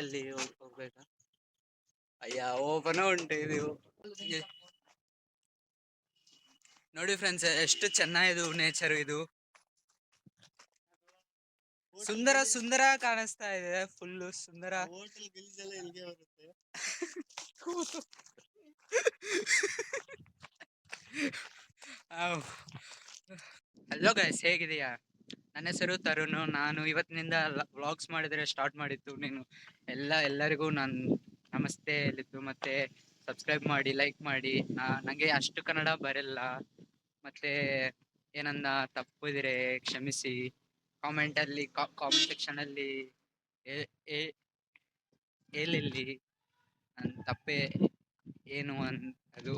ಅಲ್ಲಿ ಹೋಗ್ಬೇಕಾ? ಅಯ್ಯ ಓಪನ ಉಂಟು ಇದು. ನೋಡಿ ಫ್ರೆಂಡ್ಸ್, ಎಷ್ಟು ಚೆನ್ನಾಗಿದು ನೇಚರ್. ಇದು ಸುಂದರ ಸುಂದರ ಕಾಣಿಸ್ತಾ ಇದೆ, ಫುಲ್ಲು ಸುಂದರ. ಹಲೋ ಗೈಸ್, ಹೇಗಿದೆಯಾ? ನನ್ನ ಹೆಸರು ತರುಣ್. ನಾನು ಇವತ್ತಿನಿಂದ ವ್ಲಾಗ್ಸ್ ಮಾಡಿದರೆ ಸ್ಟಾರ್ಟ್ ಮಾಡಿದ್ದು. ಎಲ್ಲರಿಗೂ ನಾನು ನಮಸ್ತೆ ಹೇಳಿದ್ದು. ಮತ್ತೆ ಸಬ್ಸ್ಕ್ರೈಬ್ ಮಾಡಿ, ಲೈಕ್ ಮಾಡಿ. ನನಗೆ ಅಷ್ಟು ಕನ್ನಡ ಬರಲ್ಲ, ಮತ್ತೆ ಏನನ್ನ ತಪ್ಪಿದ್ರೆ ಕ್ಷಮಿಸಿ. ಕಾಮೆಂಟ್ ಸೆಕ್ಷನ್ ಅಲ್ಲಿ ಹೇಳಿ ನನ್ನ ತಪ್ಪೆ ಏನು ಅದು.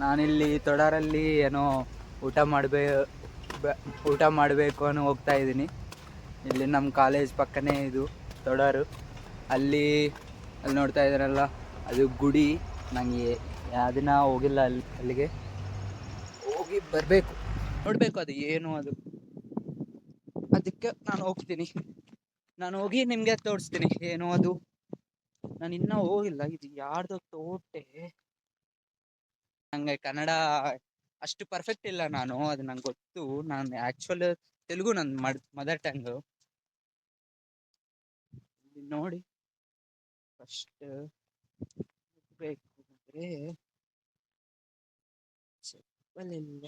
ನಾನಿಲ್ಲಿ ತೊಡಾರಲ್ಲಿ ಏನೋ ಊಟ ಮಾಡಬೇಕು ಅನ್ನೋ ಹೋಗ್ತಾ ಇದ್ದೀನಿ. ಇಲ್ಲಿ ನಮ್ಮ ಕಾಲೇಜ್ ಪಕ್ಕನೇ ಇದು ತೊಡಾರು. ಅಲ್ಲಿ ನೋಡ್ತಾ ಇದ್ದೀರಲ್ಲ, ಅದು ಗುಡಿ. ನನಗೆ ದಿನ ಹೋಗಿಲ್ಲ, ಅಲ್ಲಿಗೆ ಹೋಗಿ ಬರಬೇಕು, ನೋಡಬೇಕು ಅದು ಏನು ಅದು. ಅದಕ್ಕೆ ನಾನು ಹೋಗ್ತೀನಿ. ನಾನು ಹೋಗಿ ನಿಮಗೆ ತೋರಿಸ್ತೀನಿ ಏನು ಅದು. ನಾನು ಇನ್ನೂ ಹೋಗಿಲ್ಲ. ಇದು ಯಾರ್ದೋ ತೋಟೆ. ನಂಗೆ ಕನ್ನಡ ಅಷ್ಟು ಪರ್ಫೆಕ್ಟ್ ಇಲ್ಲ. ಅದು ನಂಗೆ ಗೊತ್ತು. ನಾನು ಆಕ್ಚುಲ್ ತೆಲುಗು ನನ್ನ ಮದರ್ ಟಂಗ್. ನೋಡಿ, ಫಸ್ಟ್ ಬೇಕು ಅಂದ್ರೆ ಚಪ್ಪಲಿಲ್ಲ.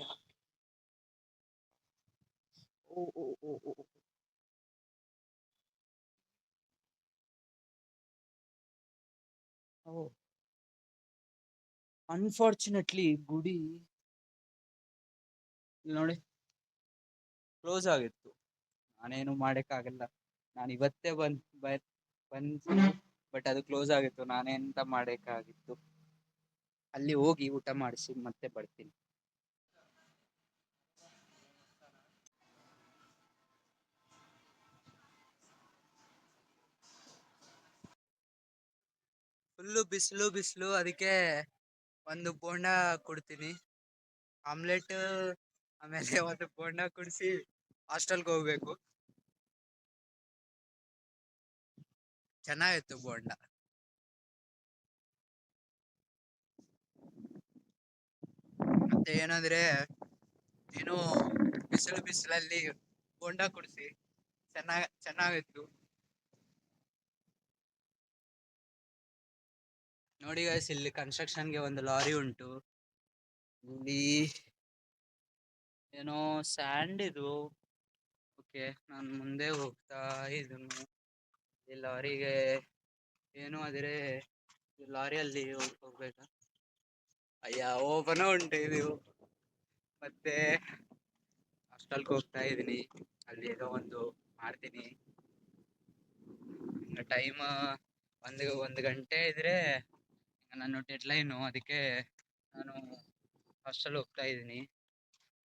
ಓ ಓ ಓ ಓ ಓ ಅನ್ಫಾರ್ಚುನೇಟ್ಲಿ ಗುಡಿ ನೋಡಿ ಕ್ಲೋಸ್ ಆಗಿತ್ತು. ನಾನೇನು ಮಾಡಕ್ಕಾಗಲ್ಲ. ನಾನು ಇವತ್ತೇ ಬಂದು ಬಟ್ ಅದು ಕ್ಲೋಸ್ ಆಗಿತ್ತು. ನಾನೆಂತ ಮಾಡಕ್ಕಾಗಿತ್ತು. ಅಲ್ಲಿ ಹೋಗಿ ಊಟ ಮಾಡಿಸಿ ಮತ್ತೆ ಬರ್ತೀನಿ. ಫುಲ್ಲು ಬಿಸಿಲು. ಅದಕ್ಕೆ ಒಂದು ಬೋಂಡ ಕೊಡ್ತೀನಿ, ಆಮ್ಲೆಟ್. ಆಮೇಲೆ ಒಂದು ಬೋಂಡ ಕುಡಿಸಿ ಹಾಸ್ಟೆಲ್ಗೆ ಹೋಗ್ಬೇಕು. ಚೆನ್ನಾಗಿತ್ತು ಬೋಂಡ. ಮತ್ತೆ ಏನಂದ್ರೆ, ಏನು ಬಿಸಿಲಲ್ಲಿ ಬೋಂಡ ಕುಡಿಸಿ ಚೆನ್ನಾಗಿತ್ತು. ನೋಡಿ ಗೈಸ್, ಇಲ್ಲಿ ಕನ್ಸ್ಟ್ರಕ್ಷನ್ಗೆ ಒಂದು ಲಾರಿ ಉಂಟು. ಇಲ್ಲಿ ಏನೋ ಸ್ಯಾಂಡ್ ಇದು. ಓಕೆ, ನಾನು ಮುಂದೆ ಹೋಗ್ತಾ ಇದ್ದೀನಿ. ಈ ಲಾರಿಗೆ ಏನು ಆದರೆ ಲಾರಿಯಲ್ಲಿ ಹೋಗ್ಬೇಕಾ? ಅಯ್ಯ ಓಪನ ಉಂಟು ಇದು. ಮತ್ತೆ ಹಾಸ್ಟೆಲ್ಗೆ ಹೋಗ್ತಾ ಇದ್ದೀನಿ. ಅಲ್ಲಿ ಏನೋ ಒಂದು ಮಾಡ್ತೀನಿ. ಟೈಮ್ ಒಂದು ಗಂಟೆ ಇದ್ರೆ ನಾನು ಡೆಡ್ಲೈನು. ಅದಕ್ಕೆ ನಾನು ಹಾಸ್ಟೆಲ್ ಹೋಗ್ತಾ ಇದ್ದೀನಿ.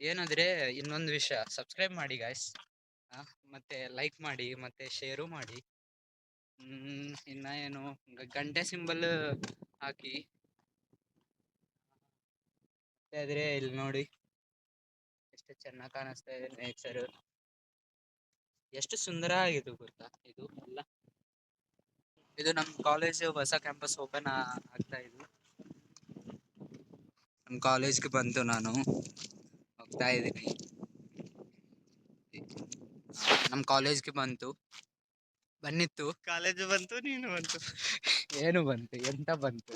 ಏನಾದ್ರೆ ಇನ್ನೊಂದು ವಿಷಯ, ಸಬ್ಸ್ಕ್ರೈಬ್ ಮಾಡಿ ಗಾಯ್ಸ್, ಮತ್ತೆ ಲೈಕ್ ಮಾಡಿ, ಮತ್ತೆ ಶೇರು ಮಾಡಿ. ಇನ್ನ ಏನು, ಗಂಟೆ ಸಿಂಬಲ್ ಹಾಕಿ. ಮತ್ತೆ ಆದ್ರೆ ಇಲ್ಲಿ ನೋಡಿ ಎಷ್ಟು ಚೆನ್ನಾಗಿ ಕಾಣಿಸ್ತಾ ಇದೆ ನೇಚರ್. ಎಷ್ಟು ಸುಂದರ ಆಗಿದೆ ಗೊತ್ತಾ ಇದು ಎಲ್ಲ. ಇದು ನಮ್ಮ ಕಾಲೇಜ್ ಹೊಸ ಕ್ಯಾಂಪಸ್ ಓಪನ್ ಆಗ್ತಾ ಇದೆ. ನಮ್ಮ ಕಾಲೇಜ್ಗೆ ಬಂತು, ನಾನು ಹೋಗ್ತಾ ಇದ್ದೀನಿ. ನಮ್ಮ ಕಾಲೇಜ್ಗೆ ಬನ್ನಿತ್ತು. ಕಾಲೇಜ್ ಬಂತು, ನೀನು ಬಂತು. ಏನು ಬಂತು, ಎಂತ ಬಂತು?